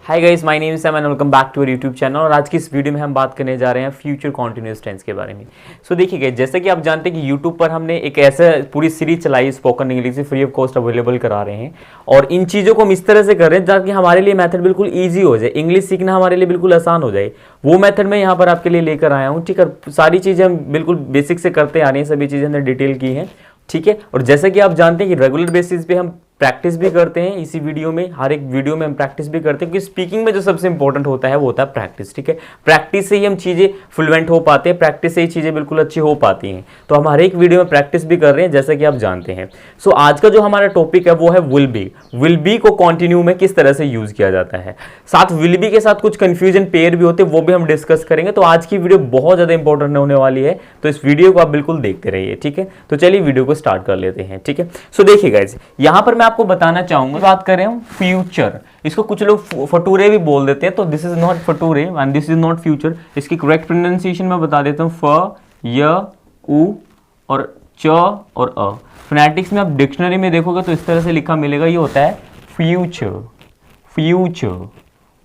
Hi guys, my name is Sam and welcome back to our YouTube channel. और आज की इस video में हम बात करने जा रहे हैं फ्यूचर कॉन्टिन्यूअस टेंस के बारे में। सो देखिए गाइस, जैसे कि आप जानते हैं कि यूट्यूब पर हमने एक ऐसा पूरी सीरीज चलाई, स्पोकन इंग्लिश से फ्री ऑफ कॉस्ट अवेलेबल करा रहे हैं। और इन चीज़ों को हम इस तरह से कर रहे हैं ताकि हमारे लिए मेथड बिल्कुल ईजी हो जाए, इंग्लिश सीखना हमारे लिए बिल्कुल आसान हो जाए। वो मेथड मैं यहाँ पर आपके लिए लेकर आया हूँ। ठीक है, सारी चीज़ें हम बिल्कुल बेसिक से करते आ रहे हैं, सभी चीज़ें हमने डिटेल की हैं। ठीक है, और जैसे कि आप जानते हैं कि रेगुलर बेसिस पे हम प्रैक्टिस भी करते हैं। इसी वीडियो में, हर एक वीडियो में हम प्रैक्टिस भी करते हैं, क्योंकि स्पीकिंग में जो सबसे इंपॉर्टेंट होता है वो होता है प्रैक्टिस। ठीक है, प्रैक्टिस से ही हम चीज़ें फ्लुएंट हो पाते हैं, प्रैक्टिस से ही चीज़ें बिल्कुल अच्छी हो पाती हैं। तो हम हर एक वीडियो में प्रैक्टिस भी कर रहे हैं, जैसा कि आप जानते हैं। सो आज का जो हमारा टॉपिक है वो है विल बी। विल बी को कॉन्टिन्यू में किस तरह से यूज किया जाता है, साथ विल बी के साथ कुछ कंफ्यूजन पेयर भी होते हैं, वो भी हम डिस्कस करेंगे। तो आज की वीडियो बहुत ज़्यादा इंपॉर्टेंट होने वाली है, तो इस वीडियो को आप बिल्कुल देखते रहिए। ठीक है, तो चलिए वीडियो को स्टार्ट कर लेते हैं। ठीक है, सो देखिए गाइस, यहाँ पर मैं आपको बताना चाहूँगा, बात कर रहे हैं फ्यूचर। इसको कुछ लोग फटूरे भी बोल देते हैं, तो this is not future and this is not future. इसकी करेक्ट प्रोनाउंसिएशन मैं बता देता हूँ, फ, य, उ और च और अ। फोनेटिक्स में आप डिक्शनरी में देखोगे तो इस तरह से लिखा मिलेगा, ये होता है फ्यूचर, फ्यूचर,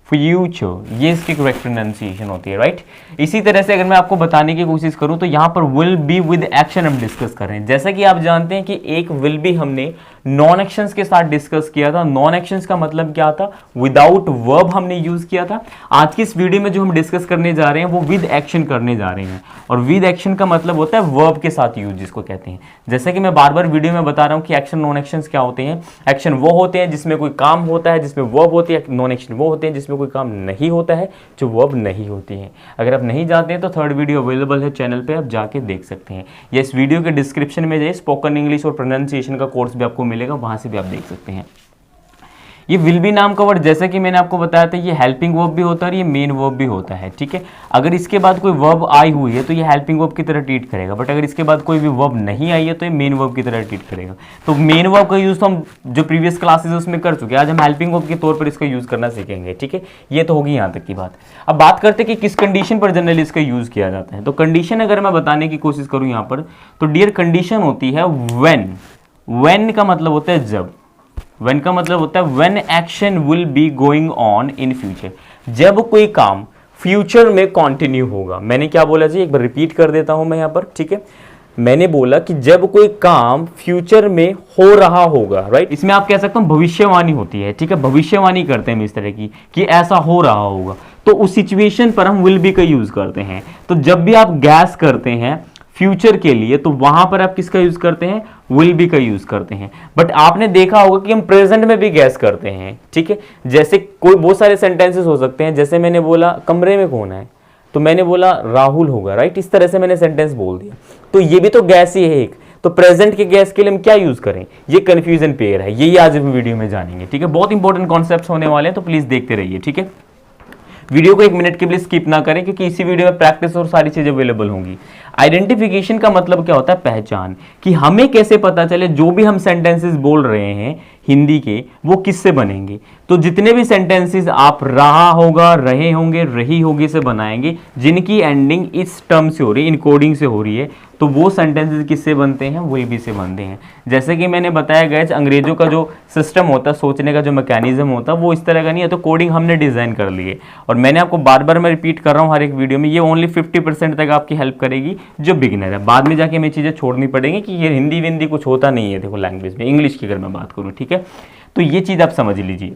फ्यूचर। ये इसकी करेक्ट प्रोनाउंसिएशन होती है, राइट। इसी तरह से अगर मैं आपको बताने की कोशिश करूं तो यहाँ पर विल बी विद एक्शन हम डिस्कस कर रहे हैं। जैसा कि आप जानते हैं कि एक विल बी हमने नॉन एक्शंस के साथ डिस्कस किया था। नॉन एक्शंस का मतलब क्या था, विदाउट वर्ब हमने यूज किया था। आज की इस वीडियो में जो हम डिस्कस करने जा रहे हैं वो विद एक्शन करने जा रहे हैं। और विद एक्शन का मतलब होता है वर्ब के साथ यूज, जिसको कहते हैं। जैसे कि मैं बार बार वीडियो में बता रहा हूँ कि एक्शन नॉन एक्शंस क्या होते हैं। एक्शन वो होते हैं जिसमें कोई काम होता है, जिसमें वर्ब होती है। नॉन एक्शन वो होते हैं जिसमें कोई काम नहीं होता है, जो वर्ब नहीं होती है। अगर आप नहीं जानते हैं तो थर्ड वीडियो अवेलेबल है चैनल पे, आप जाके देख सकते हैं, या इस वीडियो के डिस्क्रिप्शन में जाइए, स्पोकन इंग्लिश और प्रोनाउंसिएशन का कोर्स भी आपको मिलेगा, वहां से भी आप देख सकते हैं। ये विल बी नाम का वर्ड, जैसा कि मैंने आपको बताया था, ये हेल्पिंग वर्ब भी होता है और ये मेन वर्ब भी होता है। ठीक है, अगर इसके बाद कोई वर्ब आई हुई है तो ये हेल्पिंग वर्ब की तरह ट्रीट करेगा, बट अगर इसके बाद कोई भी वर्ब नहीं आई है तो ये मेन वर्ब की तरह ट्रीट करेगा। तो मेन वर्ब का यूज तो हम जो प्रीवियस क्लासेस उसमें कर चुके हैं, आज हम हेल्पिंग वर्ब के तौर पर इसका यूज करना सीखेंगे। ठीक है, ये तो होगी यहाँ तक की बात। अब बात करते हैं कि किस कंडीशन पर जनरली इसका यूज किया जाता है। तो कंडीशन अगर मैं बताने की कोशिश करूँ यहाँ पर, तो डियर कंडीशन होती है व्हेन। व्हेन का मतलब होता है जब, व्हेन का मतलब होता है when action will be going on in future. जब कोई काम फ्यूचर में कंटिन्यू होगा। मैंने क्या बोला जी, एक बार रिपीट कर देता हूं मैं यहां पर। ठीक है, मैंने बोला कि जब कोई काम फ्यूचर में हो रहा होगा, राइट। इसमें आप कह सकते हो भविष्यवाणी होती है। ठीक है, भविष्यवाणी करते हैं हम इस तरह की कि ऐसा हो रहा होगा, तो उस सिचुएशन पर हम विल बी का यूज करते हैं। तो जब भी आप गैस करते हैं फ्यूचर के लिए, तो वहां पर आप किसका यूज करते हैं, विल बी का यूज करते हैं। बट आपने देखा होगा कि हम प्रेजेंट में भी गैस करते हैं। ठीक है, जैसे कोई बहुत सारे सेंटेंसेस हो सकते हैं, जैसे मैंने बोला कमरे में कौन है, तो मैंने बोला राहुल होगा, राइट। इस तरह से मैंने सेंटेंस बोल दिया, तो ये भी तो गैस ही है एक। तो प्रेजेंट के गैस के लिए हम क्या यूज करें, ये कंफ्यूजन पेयर है, यही आज हम वीडियो में जानेंगे। ठीक है, बहुत इंपॉर्टेंट कॉन्सेप्ट्स होने वाले हैं, तो प्लीज देखते रहिए। ठीक है, वीडियो को एक मिनट के लिए स्किप ना करें, क्योंकि इसी वीडियो में प्रैक्टिस और सारी चीजें अवेलेबल होंगी। आइडेंटिफिकेशन का मतलब क्या होता है, पहचान, कि हमें कैसे पता चले जो भी हम सेंटेंसेस बोल रहे हैं हिंदी के, वो किससे बनेंगे। तो जितने भी सेंटेंसेस आप रहा होगा, रहे होंगे, रही होगी से बनाएंगे, जिनकी एंडिंग इस टर्म से हो रही है, इनकोडिंग से हो रही है, तो वो सेंटेंसेस किससे बनते हैं, विल बी से बनते हैं। जैसे कि मैंने बताया गया, अंग्रेजों का जो सिस्टम होता है, सोचने का जो मैकेनिज्म होता है, वो इस तरह का नहीं है। तो कोडिंग हमने डिजाइन कर ली है, और मैंने आपको बार बार मैं रिपीट कर रहा हूँ हर एक वीडियो में, ये ओनली 50% तक आपकी हेल्प करेगी जो बिगिनर है। बाद में जाके हमें चीजें छोड़नी पड़ेंगी कि ये हिंदी विंदी कुछ होता नहीं है। देखो लैंग्वेज में, इंग्लिश की अगर मैं बात करूँ, ठीक है, तो ये चीज आप समझ लीजिए।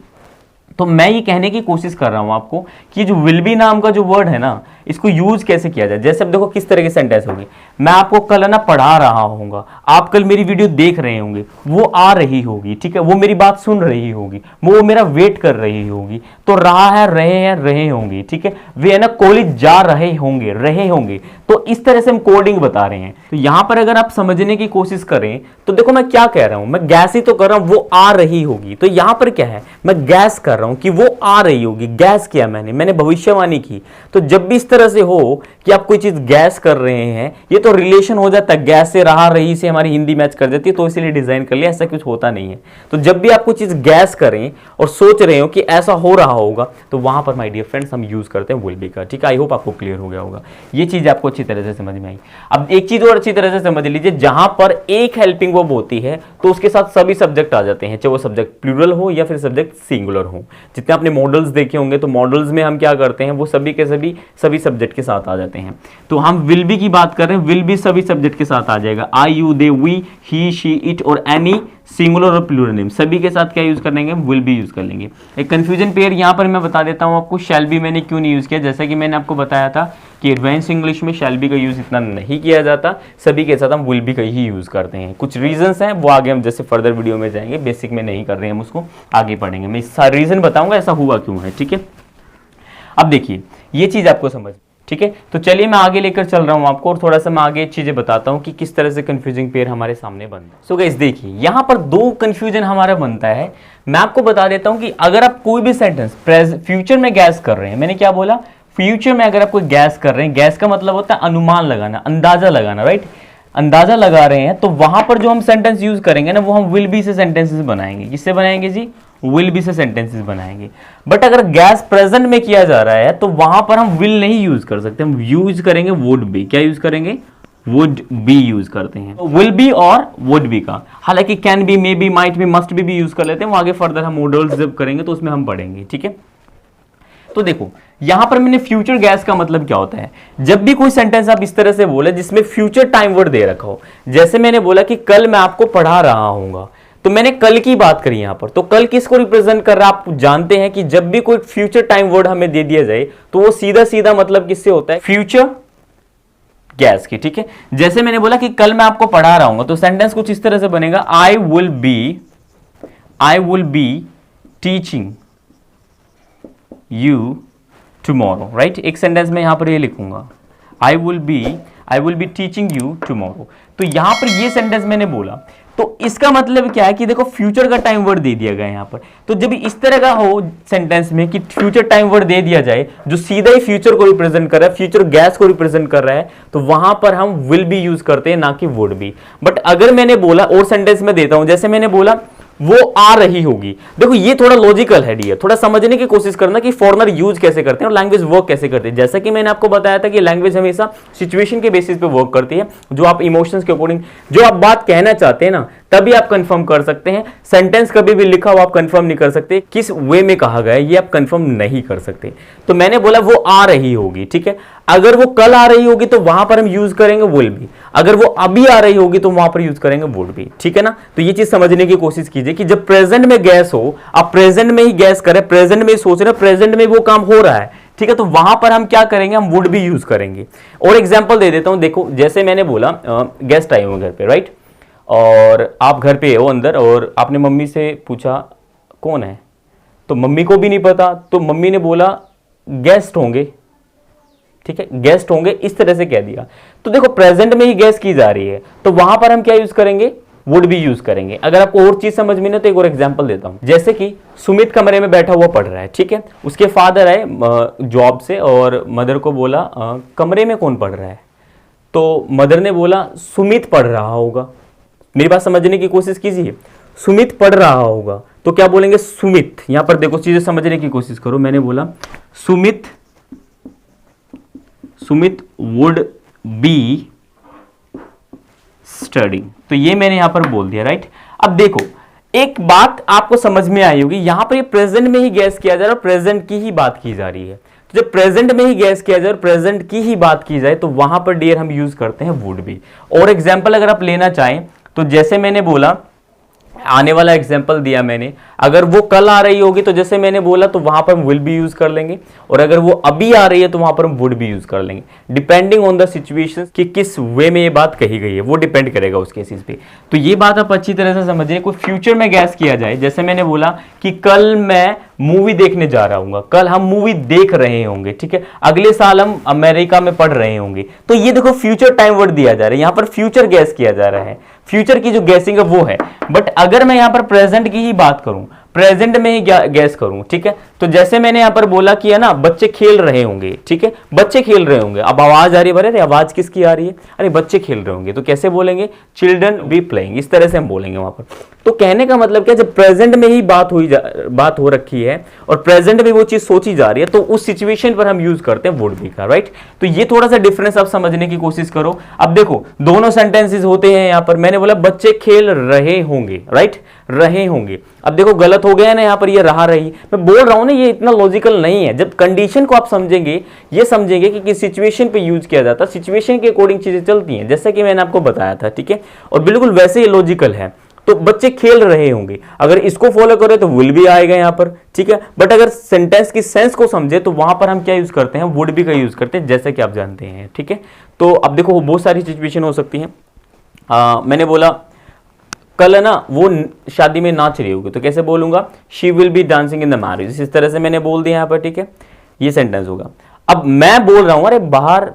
तो मैं ये कहने की कोशिश कर रहा हूं आपको कि जो विल बी नाम का जो वर्ड है ना, इसको यूज कैसे किया जाए। जैसे अब देखो किस तरह की सेंटेंस होगी, मैं आपको कल ना पढ़ा रहा होऊंगा, आप कल मेरी वीडियो देख रहे होंगे, वो आ रही होगी, ठीक है, वो मेरी बात सुन रही होगी, वो मेरा वेट कर रही होगी। तो रहा है, रहे हैं, रहे होंगे, ठीक है, वे है ना कॉलेज जा रहे होंगे, रहे होंगे। तो इस तरह से हम कोडिंग बता रहे हैं। तो यहां पर अगर आप समझने की कोशिश करें तो देखो मैं क्या कह रहा हूं, मैं गैस ही तो कर रहा हूं, वो आ रही होगी। तो यहां पर क्या है, मैं गैस कर रहा हूं कि वो आ रही होगी। गैस किया मैंने भविष्यवाणी की। तो जब भी इस तरह तरह से हो कि आप कोई चीज गैस कर रहे हैं, ये तो रिलेशन हो जाता है, गैस से रहा रही से हमारी हिंदी मैच कर जाती है, तो इसीलिए डिजाइन कर लिया, ऐसा कुछ होता नहीं है। तो जब भी आप कोई चीज गैस करें और सोच रहे हो कि ऐसा हो रहा होगा, तो वहां पर माय डियर फ्रेंड्स हम यूज करते हैं विल बी का। ठीक है, आई होप आपको क्लियर हो गया होगा, ये चीज आपको अच्छी तरह से समझ में आई। अब एक चीज और अच्छी तरह से समझ लीजिए, जहां पर एक हेल्पिंग वर्ब होती है तो उसके साथ सभी सब्जेक्ट आ जाते हैं, चाहे वो सब्जेक्ट प्लूरल हो या फिर सब्जेक्ट सिंगुलर हो। जितने आपने मॉडल्स देखे होंगे, तो मॉडल्स में हम क्या करते हैं, वो सभी के सभी सब्जेक्ट के साथ आ जाते हैं। तो हम विल बी की बात कर रहे हैं, विल बी सभी सब्जेक्ट के साथ आ जाएगा, I you they we he she it और एनी सिंगुलर और प्लूरल नेम सभी के साथ क्या यूज कर लेंगे, विल बी यूज कर लेंगे। एक कंफ्यूजन पेयर यहां पर मैं बता देता हूं आपको, शैल बी मैंने क्यों नहीं यूज किया। जैसा कि मैंने आपको बताया था कि एडवांस इंग्लिश में शैल बी का यूज इतना नहीं किया जाता, सभी के साथ हम विल बी का ही यूज करते हैं। कुछ रीजंस हैं, वो आगे हम जैसे फर्दर वीडियो में जाएंगे, बेसिक में नहीं कर रहे हैं हम उसको, आगे पढ़ेंगे, मैं रीजन बताऊंगा ऐसा हुआ क्यों है। ठीक है, अब देखिए ये चीज आपको समझ, ठीक है। तो चलिए मैं आगे लेकर चल रहा हूं आपको और थोड़ा सा मैं आगे चीजें बताता हूं कि किस तरह से कंफ्यूजिंग पेयर हमारे सामने बनता है। सो गाइस देखिए, यहां पर दो कंफ्यूजन हमारा बनता है। मैं आपको बता देता हूं कि अगर आप कोई भी सेंटेंस फ्यूचर में गैस कर रहे हैं, मैंने क्या बोला, फ्यूचर में अगर आप कोई गैस कर रहे हैं, गैस का मतलब होता है अनुमान लगाना, अंदाजा लगाना, राइट, अंदाजा लगा रहे हैं, तो वहां पर जो हम सेंटेंस यूज करेंगे ना, वो हम विल बी से सेंटेंसेस बनाएंगे। किससे बनाएंगे जी, विल बी से सेंटेंसेस बनाएंगे। बट अगर गैस प्रेजेंट में किया जा रहा है तो वहां पर हम विल नहीं यूज कर सकते, हम यूज करेंगे वुड बी। क्या यूज करेंगे, वुड बी यूज करते हैं, विल बी और वुड बी का। हालांकि can be, may be, might be, must be use कर लेते हैं, वो आगे फर्दर हम मॉडल्स जब करेंगे तो उसमें हम पढ़ेंगे। ठीक है, तो देखो यहां पर मैंने फ्यूचर गैस का मतलब क्या होता है, जब भी कोई सेंटेंस आप इस तरह से बोले जिसमें फ्यूचर टाइम वर्ड दे रखा हो, जैसे मैंने बोला कि कल मैं आपको पढ़ा रहा हूंगा, तो मैंने कल की बात करी यहां पर, तो कल किसको रिप्रेजेंट कर रहा है, आप जानते हैं कि जब भी कोई फ्यूचर टाइम वर्ड हमें दे दिया जाए तो वो सीधा सीधा मतलब किससे होता है, फ्यूचर गैस की। ठीक है, जैसे मैंने बोला कि कल मैं आपको पढ़ा रहा हूंगा, तो सेंटेंस कुछ इस तरह से बनेगा, I will be teaching you tomorrow, right. एक सेंटेंस में यहां पर ये लिखूंगा, I will be teaching you tomorrow. तो यहां पर ये सेंटेंस मैंने बोला, तो इसका मतलब क्या है कि देखो फ्यूचर का टाइम वर्ड दे दिया गया यहां पर। तो जब इस तरह का हो सेंटेंस में कि फ्यूचर टाइम वर्ड दे दिया जाए जो सीधा ही फ्यूचर को रिप्रेजेंट कर रहा है, फ्यूचर गैस को रिप्रेजेंट कर रहा है, तो वहां पर हम विल बी यूज करते हैं, ना कि वुड बी। बट अगर मैंने बोला, और सेंटेंस में देता हूं, जैसे मैंने बोला वो आ रही होगी, देखो ये थोड़ा लॉजिकल है डियर, थोड़ा समझने की कोशिश करना कि फॉरेनर यूज कैसे करते हैं और लैंग्वेज वर्क कैसे करती है। जैसा कि मैंने आपको बताया था कि लैंग्वेज हमेशा सिचुएशन के बेसिस पे वर्क करती है, जो आप इमोशंस के अकॉर्डिंग जो आप बात कहना चाहते हैं ना, तभी आप कंफर्म कर सकते हैं। सेंटेंस कभी भी लिखा हो आप कंफर्म नहीं कर सकते, किस वे में कहा गया है ये आप कंफर्म नहीं कर सकते। तो मैंने बोला वो आ रही होगी, ठीक है, अगर वो कल आ रही होगी तो वहां पर हम यूज करेंगे विल बी, अगर वो अभी आ रही होगी तो वहां पर यूज करेंगे वुड बी। ठीक है ना, तो ये चीज समझने की कोशिश कीजिए कि जब प्रेजेंट में गैस हो, आप प्रेजेंट में ही गैस करें, प्रेजेंट में ही सोच रहे हैं, प्रेजेंट में वो काम हो रहा है, ठीक है, तो वहां पर हम क्या करेंगे, हम वुड भी यूज करेंगे। और एग्जांपल दे देता हूं, देखो जैसे मैंने बोला गेस्ट आए हुए घर पे, राइट, और आप घर पे हो अंदर और आपने मम्मी से पूछा कौन है, तो मम्मी को भी नहीं पता, तो मम्मी ने बोला गेस्ट होंगे, ठीक है, गेस्ट होंगे, इस तरह से कह दिया। तो देखो प्रेजेंट में ही गेस्ट की जा रही है, तो वहां पर हम क्या यूज करेंगे, वुड भी यूज करेंगे। अगर आपको और चीज समझ में ना, तो एक और एग्जांपल देता हूं, जैसे कि सुमित कमरे में बैठा हुआ पढ़ रहा है, ठीक है, उसके फादर आए जॉब से और मदर को बोला कमरे में कौन पढ़ रहा है, तो मदर ने बोला सुमित पढ़ रहा होगा। मेरी बात समझने की कोशिश कीजिए, सुमित पढ़ रहा होगा, तो क्या बोलेंगे, सुमित। यहां पर देखो चीजें समझने की कोशिश करो, मैंने बोला सुमित वुड बी स्टडिंग, तो ये मैंने यहां पर बोल दिया, राइट। अब देखो एक बात आपको समझ में आई होगी, यहां पर ये प्रेजेंट में ही गैस किया जा रहा है, प्रेजेंट की ही बात की जा रही है। तो जब प्रेजेंट में ही गैस किया जाए और प्रेजेंट की ही बात की जाए, तो वहां पर डियर हम यूज करते हैं वुड बी। और एग्जाम्पल अगर आप लेना चाहें तो जैसे मैंने बोला, आने वाला एग्जांपल दिया मैंने, अगर वो कल आ रही होगी तो जैसे मैंने बोला तो वहां पर हम विल बी यूज कर लेंगे, और अगर वो अभी आ रही है तो वहां पर हम वुड बी यूज कर लेंगे, डिपेंडिंग ऑन द सिचुएशन कि किस वे में ये बात कही गई है, वो डिपेंड करेगा उस केसेस पे। तो ये बात आप अच्छी तरह से समझिए। कोई फ्यूचर में गैस किया जाए, जैसे मैंने बोला कि कल मैं मूवी देखने जा रहा हूँ, कल हम मूवी देख रहे होंगे, ठीक है, अगले साल हम अमेरिका में पढ़ रहे होंगे, तो ये देखो फ्यूचर टाइम वर्ड दिया जा रहा है, यहां पर फ्यूचर गैस किया जा रहा है, फ्यूचर की जो गैसिंग है वो है। बट अगर मैं यहां पर प्रेजेंट की ही बात करूं, प्रेजेंट में ही गैस करूं, ठीक है। तो जैसे मैंने यहां पर बोला कि है ना, बच्चे खेल रहे होंगे, ठीक है, बच्चे खेल रहे होंगे। अब आवाज आ रही है, अरे आवाज किसकी आ रही है, अरे बच्चे खेल रहे होंगे, तो कैसे बोलेंगे, चिल्ड्रन बी प्लेइंग, इस तरह से हम बोलेंगे वहां पर। तो कहने का मतलब क्या, जब प्रेजेंट में ही बात हो रखी है और प्रेजेंट में वो चीज सोची जा रही है, तो उस सिचुएशन पर हम यूज करते हैं वुड बी का, राइट। तो ये थोड़ा सा डिफरेंस आप समझने की कोशिश करो। अब देखो दोनों सेंटेंसेस होते हैं यहां पर, मैंने बोला बच्चे खेल रहे होंगे, राइट, रहे होंगे। अब देखो गलत हो गया ना यहां पर, ये रहा रही, मैं बोल रहा हूं ना, ये इतना लॉजिकल नहीं है। जब कंडीशन को आप समझेंगे, ये समझेंगे कि किस सिचुएशन पे यूज किया जाता है, सिचुएशन के अकॉर्डिंग चीजें चलती हैं, जैसा कि मैंने आपको बताया था, ठीक है। और बिल्कुल वैसे ही लॉजिकल है। तो बच्चे खेल रहे होंगे, अगर इसको फॉलो करें तो विल भी आएगा यहां पर, ठीक है। बट अगर सेंटेंस की सेंस को समझे तो वहां पर हम क्या यूज करते हैं, वुड बी का यूज करते हैं, जैसे कि आप जानते हैं, ठीक है। तो अब देखो बहुत सारी सिचुएशन हो सकती है। मैंने बोला कल ना वो शादी में नाच रही होगी, तो कैसे बोलूंगा, she will B dancing in the marriage, इस तरह से मैंने बोल दिया यहां पर, ठीक है। ये सेंटेंस होगा। अब मैं बोल रहा हूं अरे बाहर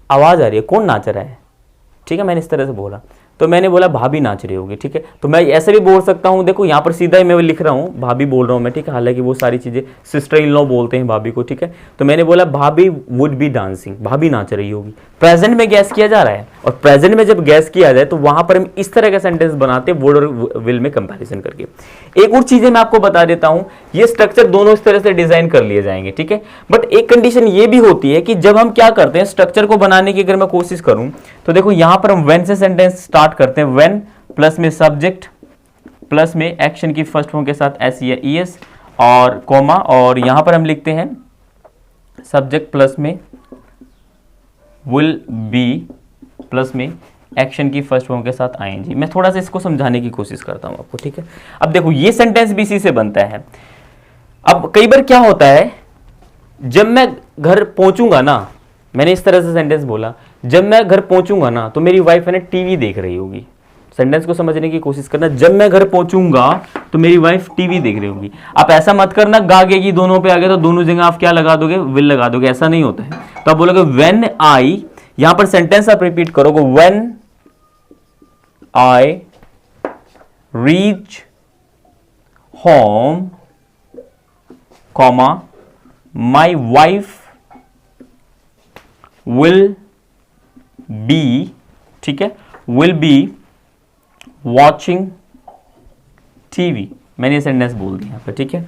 आवाज आ रही है, कौन नाच रहा है, ठीक है, मैंने इस तरह से बोला, तो मैंने बोला भाभी नाच रही होगी, ठीक है। तो मैं ऐसे भी बोल सकता हूं, देखो यहां पर सीधा ही मैं लिख रहा हूं, भाभी बोल रहा हूं मैं, ठीक है, हालांकि वो सारी चीजें सिस्टर इन लॉ बोलते हैं भाभी को, ठीक है। तो मैंने बोला भाभी वुड बी डांसिंग, भाभी नाच रही होगी, प्रेजेंट में गैस किया जा रहा है। और प्रेजेंट में जब गैस किया जाए तो वहां पर हम इस तरह का सेंटेंस बनाते हैं वुड और विल में कंपैरिजन करके। एक और चीजें मैं आपको बता देता हूं, ये स्ट्रक्चर दोनों इस तरह से डिजाइन कर लिए जाएंगे, ठीक है। बट एक कंडीशन ये भी होती है कि जब हम क्या करते हैं, स्ट्रक्चर को बनाने की अगर मैं कोशिश करूं, तो देखो यहां पर हम व्हेन से सेंटेंस स्टार्ट करते हैं, व्हेन प्लस में सब्जेक्ट प्लस में एक्शन की फर्स्ट फॉर्म के साथ एस या ईएस और कॉमा, और यहां पर हम लिखते हैं सब्जेक्ट प्लस में विल बी प्लस में एक्शन की फर्स्ट फॉर्म के साथ आईएनजी। मैं थोड़ा सा इसको समझाने की कोशिश करता हूं आपको, ठीक है। अब देखो ये सेंटेंस भी इसी से बनता है। अब कई बार क्या होता है, जब मैं घर पहुंचूंगा ना, मैंने इस तरह से सेंटेंस बोला, जब मैं घर पहुंचूंगा ना तो मेरी वाइफ है ना टीवी देख रही होगी। सेंटेंस को समझने की कोशिश करना, जब मैं घर पहुंचूंगा तो मेरी वाइफ टीवी देख रही होगी। आप ऐसा मत करना गागेगी दोनों पे आ गए तो दोनों जगह आप क्या लगा दोगे, विल लगा दोगे, ऐसा नहीं होता है। तो आप बोलोगे व्हेन आई, यहां पर सेंटेंस आप रिपीट करोगे, when I reach home comma my wife will be, ठीक है, विल बी वॉचिंग टीवी। मैंने ये सेंटेंस बोल दिया यहाँ पर, ठीक है।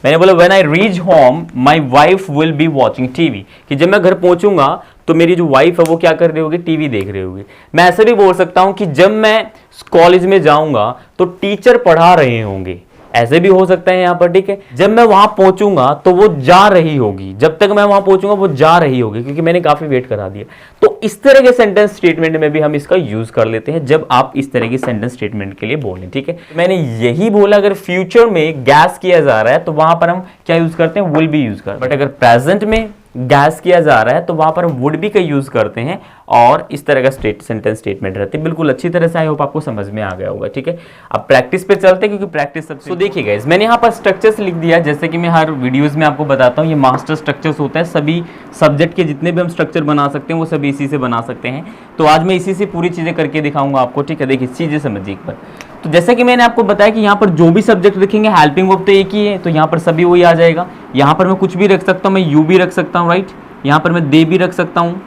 मैंने बोला when I reach home my wife will be watching TV, कि जब मैं घर पहुंचूंगा तो मेरी जो वाइफ है वो क्या कर रही होगी, टीवी देख रही होगी। मैं ऐसे भी बोल सकता हूं कि जब मैं कॉलेज में जाऊंगा तो टीचर पढ़ा रहे होंगे, ऐसे भी हो सकता है यहां पर, ठीक है। जब मैं वहां पहुंचूंगा तो वो जा रही होगी, जब तक मैं वहां पहुंचूंगा वो जा रही होगी, क्योंकि मैंने काफी वेट करा दिया। तो इस तरह के सेंटेंस स्टेटमेंट में भी हम इसका यूज कर लेते हैं जब आप इस तरह की सेंटेंस स्टेटमेंट के लिए बोलें, ठीक है। मैंने यही बोला अगर फ्यूचर में गैस किया जा रहा है तो वहां पर हम क्या यूज करते हैं, विल बी यूज करते हैं। बट अगर प्रेजेंट में गैस किया जा रहा है तो वहां पर हम वुड बी का यूज करते हैं और इस तरह का सेंटेंस स्टेटमेंट रहते हैं। बिल्कुल अच्छी तरह से आई होप आपको समझ में आ गया होगा, ठीक है। अब प्रैक्टिस पे चलते हैं, क्योंकि प्रैक्टिस सबसे। तो देखिए गाइस, मैंने यहाँ पर स्ट्रक्चर्स लिख दिया, जैसे कि मैं हर वीडियोस में आपको बताता हूँ, ये मास्टर स्ट्रक्चर्स होता है। सभी सब्जेक्ट के जितने भी हम स्ट्रक्चर बना सकते हैं वो सभी इसी से बना सकते हैं। तो आज मैं इसी से पूरी चीजें करके दिखाऊंगा आपको, ठीक है। देखिए चीजें समझिए एक बार। तो जैसे कि मैंने आपको बताया कि यहाँ पर जो भी सब्जेक्ट लिखेंगे, हेल्पिंग वर्ब तो एक ही है, तो यहाँ पर सभी वही आ जाएगा। यहाँ पर मैं कुछ भी रख सकता हूँ, मैं यू भी रख सकता हूँ, राइट। यहाँ पर मैं दे भी रख सकता हूँ,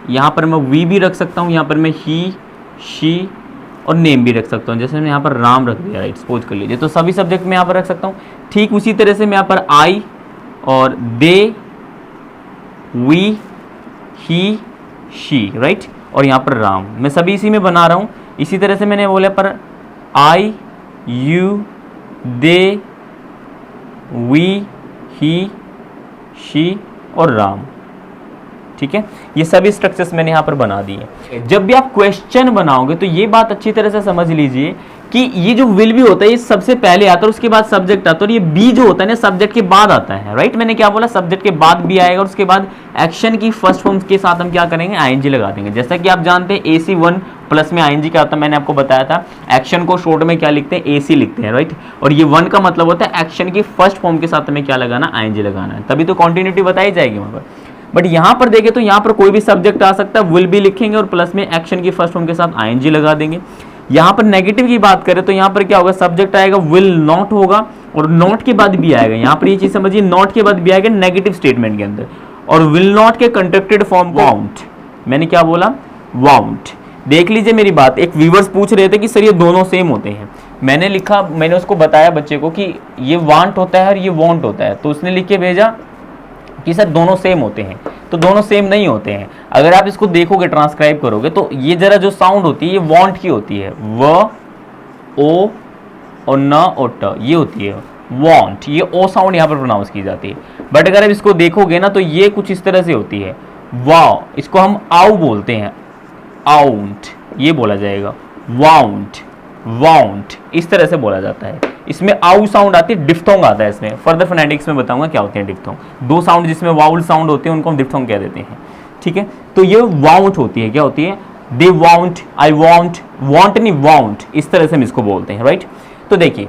यहाँ पर मैं वी भी रख सकता हूँ, यहाँ पर मैं ही, शी और नेम भी रख सकता हूँ। जैसे मैंने यहाँ पर राम रख दिया, राइट, सपोज कर लीजिए। तो सभी सब्जेक्ट मैं यहाँ पर रख सकता हूँ। ठीक उसी तरह से मैं यहाँ पर आई और दे, वी, ही, शी, राइट, और यहाँ पर राम, मैं सभी इसी में बना रहा हूँ। इसी तरह से मैंने बोला पर I, you, they, we, he, she और राम, ठीक है। ये सभी स्ट्रक्चर्स मैंने यहां पर बना दिए। जब भी आप क्वेश्चन बनाओगे तो ये बात अच्छी तरह से समझ लीजिए कि ये जो विल भी होता है ये सबसे पहले आता है, उसके बाद सब्जेक्ट आता है, और ये बी जो होता है ना सब्जेक्ट के बाद आता है, राइट। मैंने क्या बोला, सब्जेक्ट के बाद बी आएगा और उसके बाद एक्शन की फर्स्ट फॉर्म के साथ हम क्या करेंगे, आईएनजी लगा देंगे। जैसा कि आप जानते हैं AC1 प्लस में आईएनजी क्या होता है, मैंने आपको बताया था। एक्शन को शॉर्ट में क्या लिखते हैं, AC लिखते हैं, राइट। और ये 1 का मतलब होता है एक्शन की फर्स्ट फॉर्म के साथ हमें क्या लगाना, आईएनजी लगाना है, तभी तो कॉन्टिन्यूटी बताई जाएगी वहां पर। बट यहां पर देखें तो यहां पर कोई भी सब्जेक्ट आ सकता है, विल भी लिखेंगे और प्लस में एक्शन की फर्स्ट फॉर्म के साथ आईएनजी लगा देंगे। यहां पर नेगेटिव की बात करें तो यहां पर क्या होगा, सब्जेक्ट आएगा, विल नॉट होगा और नॉट के बाद भी आएगा, यहां पर ये चीज समझिए, नॉट के बाद भी आएगा नेगेटिव स्टेटमेंट के अंदर। और विल नॉट के कंट्रैक्टेड फॉर्म वांट, मैंने क्या बोला, वांट। देख लीजिए मेरी बात, एक व्यूअर्स पूछ रहे थे कि सर ये दोनों सेम होते हैं, मैंने लिखा, मैंने उसको बताया बच्चे को कि ये वांट होता है और ये वांट होता है, तो उसने लिख के भेजा कि सर दोनों सेम होते हैं, तो दोनों सेम नहीं होते हैं। अगर आप इसको देखोगे, ट्रांसक्राइब करोगे, तो ये जरा जो साउंड होती है ये वांट की होती है, व ओ और न और ट, ये होती है वांट, ये ओ साउंड यहाँ पर प्रोनाउंस की जाती है। बट अगर आप इसको देखोगे ना तो ये कुछ इस तरह से होती है, वाव, इसको हम आउ बोलते हैं, आउंट, ये बोला जाएगा, वाउंट, वाउंट, इस तरह से बोला जाता है। इसमें आउ साउंड आती है, डिफ्थोंग आता है इसमें, फर्दर फोनेटिक्स में बताऊंगा क्या होते हैं डिफ्थोंग। दो साउंड जिसमें वाउल साउंड होते हैं उनको हम डिफ्थोंग कह देते हैं, ठीक है। तो ये वाउंट होती है, क्या होती है, दे वाउंट, आई वाउंट, वांट नहीं वाउंट, इस तरह से हम इसको बोलते हैं, राइट। तो देखिए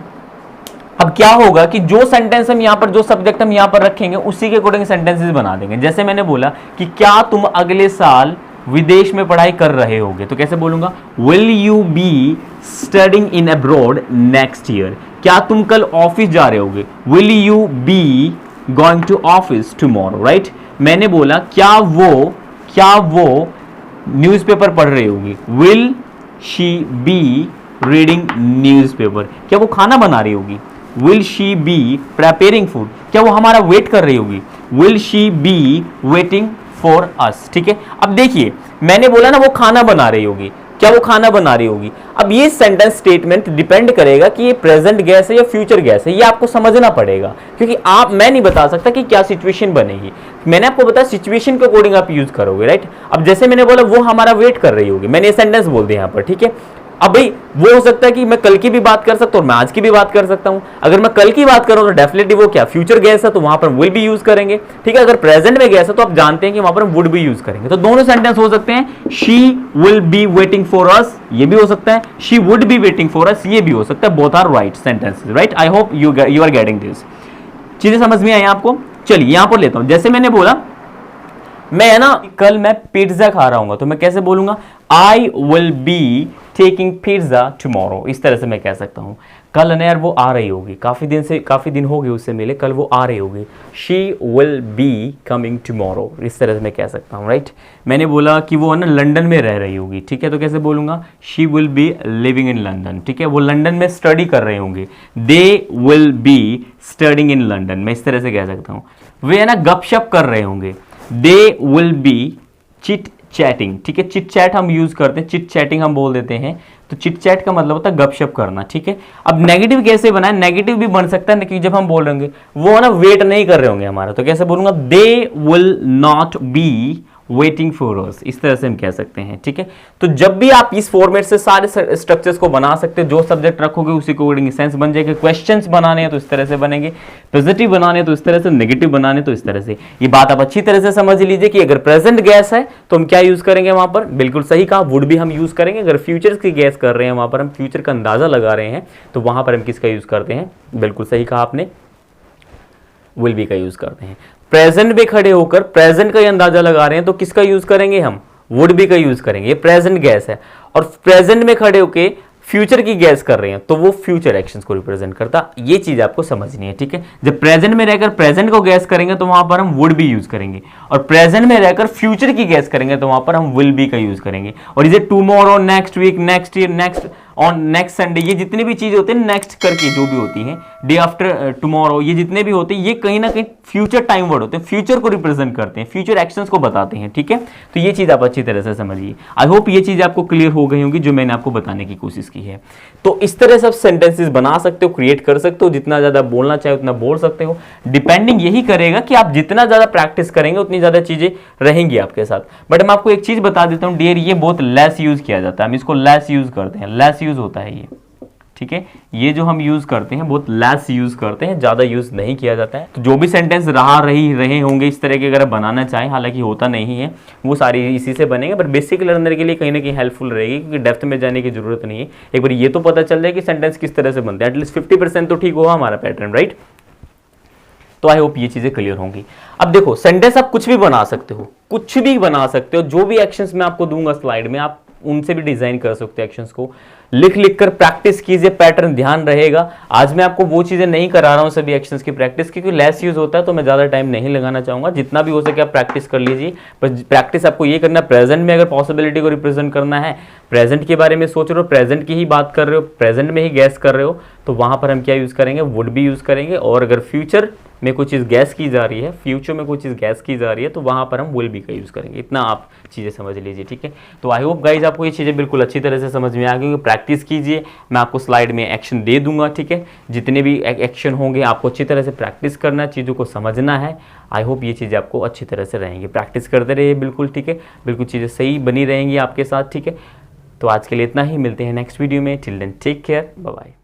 अब क्या होगा कि जो सेंटेंस हम यहाँ पर, जो सब्जेक्ट हम यहाँ पर रखेंगे उसी के अकॉर्डिंग सेंटेंसेस बना देंगे। जैसे मैंने बोला कि क्या तुम अगले साल विदेश में पढ़ाई कर रहे होगे, तो कैसे बोलूंगा, will you be studying in abroad next year. क्या तुम कल ऑफिस जा रहे होगे, will you be going to office tomorrow, right. मैंने बोला क्या वो न्यूज़पेपर पढ़ रही होगी, will she be reading newspaper. क्या वो खाना बना रही होगी, will she be preparing food. क्या वो हमारा वेट कर रही होगी, will she be waiting for us, ठीक है। अब देखिए मैंने बोला ना वो खाना बना रही होगी, क्या वो खाना बना रही होगी। अब ये सेंटेंस स्टेटमेंट डिपेंड करेगा कि ये प्रेजेंट गैस है या फ्यूचर गैस है, ये आपको समझना पड़ेगा, क्योंकि मैं नहीं बता सकता कि क्या सिचुएशन बनेगी। मैंने आपको बताया सिचुएशन के अकॉर्डिंग आप यूज करोगे, राइट। अब जैसे मैंने बोला वो हमारा वेट कर रही होगी, मैंने ये सेंटेंस बोल दिया यहाँ पर, ठीक है। अब भाई वो हो सकता है कि मैं कल की भी बात कर सकता हूँ और मैं आज की भी बात कर सकता हूँ। अगर मैं कल की बात करूँ तो डेफिनेटली वो क्या फ्यूचर गैस है, तो वहां पर विल भी यूज करेंगे, ठीक है। अगर प्रेजेंट में गैस है तो आप जानते हैं कि वहां पर वुड भी यूज करेंगे। तो दोनों सेंटेंस हो सकते हैं, she will be waiting for us, ये भी हो सकता है, she would be waiting for us, ये भी हो सकता है। Both are right sentences, right. I hope you are getting this. चीजें समझ में आई आपको। चलिए यहां पर लेता हूं, जैसे मैंने बोला मैं ना कल मैं पिज्जा खा रहा हूं, तो मैं कैसे बोलूंगा, I will be taking pizza tomorrow. इस तरह से मैं कह सकता हूं। कल अनैर वो आ रही होगी, काफी दिन हो गए उससे मिले, कल वो आ रही होगी, she will be coming tomorrow, इस तरह से मैं कह सकता हूं, राइट। मैंने बोला कि वो ना लंदन में रह रही होगी, ठीक है, तो कैसे बोलूंगा, she will B living in London, ठीक है। वो लंदन में स्टडी कर रहे होंगे, they will be studying in London, मैं इस तरह से कह सकता हूँ। वे है ना गपशप कर रहे होंगे, they will be chit chatting, ठीक है। चिट चैट हम यूज करते हैं, चिट चैटिंग हम बोल देते हैं, तो चिट चैट का मतलब होता है गपशप करना, ठीक है। अब नेगेटिव कैसे बनाए, नेगेटिव भी बन सकता है कि जब हम बोल रहे होंगे वो ना वेट नहीं कर रहे होंगे हमारा, तो कैसे बोलूंगा, they will not be waiting for अस, इस तरह से हम कह सकते हैं, ठीक है। तो जब भी आप इस फॉर्मेट से सारे स्ट्रक्चर्स को बना सकते हो, जो सब्जेक्ट रखोगे उसी को अकॉर्डिंग सेंस बन जाएगा। क्वेश्चंस बनाने हैं तो इस तरह से बनेंगे, पॉजिटिव बनाने हैं तो इस तरह से, नेगेटिव बनाने तो इस तरह से। ये बात आप अच्छी तरह से समझ लीजिए कि अगर प्रेजेंट गैस है तो हम क्या यूज करेंगे वहां पर, बिल्कुल सही कहा, वुड भी हम यूज करेंगे। अगर फ्यूचर की गैस कर रहे हैं, वहां पर हम फ्यूचर का अंदाजा लगा रहे हैं, तो वहां पर हम किसका यूज करते हैं, बिल्कुल सही कहा आपने, विल बी का यूज करते हैं। प्रेजेंट में खड़े होकर प्रेजेंट का ही अंदाजा लगा रहे हैं तो किसका यूज करेंगे हम, वुड बी का यूज करेंगे, ये प्रेजेंट गैस है। और प्रेजेंट में खड़े होकर फ्यूचर की गैस कर रहे हैं तो वो फ्यूचर एक्शंस को रिप्रेजेंट करता, ये चीज आपको समझनी है, ठीक है। जब प्रेजेंट में रहकर प्रेजेंट को गैस करेंगे तो वहां पर हम वुड बी यूज करेंगे, और प्रेजेंट में रहकर फ्यूचर की गैस करेंगे तो वहां पर हम विल बी का यूज करेंगे। और ये tomorrow, next week, next year, next on next Sunday, ये जितनी भी चीजें होती हैं नेक्स्ट करके जो भी होती हैं, डे आफ्टर टुमारो, ये जितने भी होते हैं ये कहीं ना कहीं फ्यूचर टाइम वर्ड होते हैं, फ्यूचर को रिप्रेजेंट करते हैं, फ्यूचर एक्शंस को बताते हैं, ठीक है। तो ये चीज आप अच्छी तरह से समझिए। आई होप ये चीज आपको क्लियर हो गई होगी जो मैंने आपको बताने की कोशिश की है। तो इस तरह से आप सेंटेंसेस बना सकते हो, क्रिएट कर सकते हो, जितना ज्यादा बोलना चाहे उतना बोल सकते हो। डिपेंडिंग यही करेगा कि आप जितना ज्यादा प्रैक्टिस करेंगे उतनी ज्यादा चीजें रहेंगी आपके साथ। बट मैं आपको एक चीज बता देता हूँ डियर, ये बहुत लेस यूज किया जाता है, हम इसको लेस यूज करते हैं, लेस यूज होता है ये, ठीक है। ये जो हम यूज करते हैं बहुत लेस यूज करते हैं, ज्यादा यूज नहीं किया जाता है। तो जो भी सेंटेंस रहे होंगे इस तरह के अगर बनाना चाहें, हालांकि होता नहीं है, वो सारी इसी से बनेंगे, बट बेसिक लर्नर के लिए कहीं ना कहीं हेल्पफुल रहेगी, क्योंकि डेप्थ में जाने की जरूरत नहीं है। एक बार ये तो पता चल जाए कि सेंटेंस किस तरह से बनते हैं, एटलीस्ट 50% तो ठीक होगा हमारा पैटर्न, राइट। तो आई होप ये चीजें क्लियर होंगी। अब देखो सेंटेंस आप कुछ भी बना सकते हो, कुछ भी बना सकते हो, जो भी एक्शंस मैं आपको दूंगा स्लाइड में आप उनसे भी डिज़ाइन कर सकते हो एक्शंस को। लिख लिख कर प्रैक्टिस कीजिए, पैटर्न ध्यान रहेगा। आज मैं आपको वो चीज़ें नहीं करा रहा हूँ सभी एक्शंस की प्रैक्टिस, क्योंकि लेस यूज़ होता है तो मैं ज़्यादा टाइम नहीं लगाना चाहूँगा। जितना भी हो सके आप प्रैक्टिस कर लीजिए, पर प्रैक्टिस आपको ये करना, प्रेजेंट में अगर पॉसिबिलिटी को रिप्रेजेंट करना है, प्रेजेंट के बारे में सोच रहे हो, प्रेजेंट की ही बात कर रहे हो, प्रेजेंट में ही गैस कर रहे हो, तो वहाँ पर हम क्या यूज़ करेंगे, वुड भी यूज़ करेंगे। और अगर फ्यूचर में कोई चीज़ गैस की जा रही है, फ्यूचर में कोई चीज़ गैस की जा रही है, तो वहाँ पर हम विल बी का यूज़ करेंगे। इतना आप चीज़ें समझ लीजिए, ठीक है। तो आई होप गाइज आपको ये चीज़ें बिल्कुल अच्छी तरह से समझ में आ गई। प्रैक्टिस कीजिए, मैं आपको स्लाइड में एक्शन दे दूंगा, ठीक है। जितने भी एक्शन होंगे आपको अच्छी तरह से प्रैक्टिस करना है, चीज़ों को समझना है। आई होप ये चीज़ें आपको अच्छी तरह से रहेंगी, प्रैक्टिस करते रहिए बिल्कुल, ठीक है। बिल्कुल चीज़ें सही बनी रहेंगी आपके साथ, ठीक है। तो आज के लिए इतना ही, मिलते हैं नेक्स्ट वीडियो में। Till then take care, bye bye.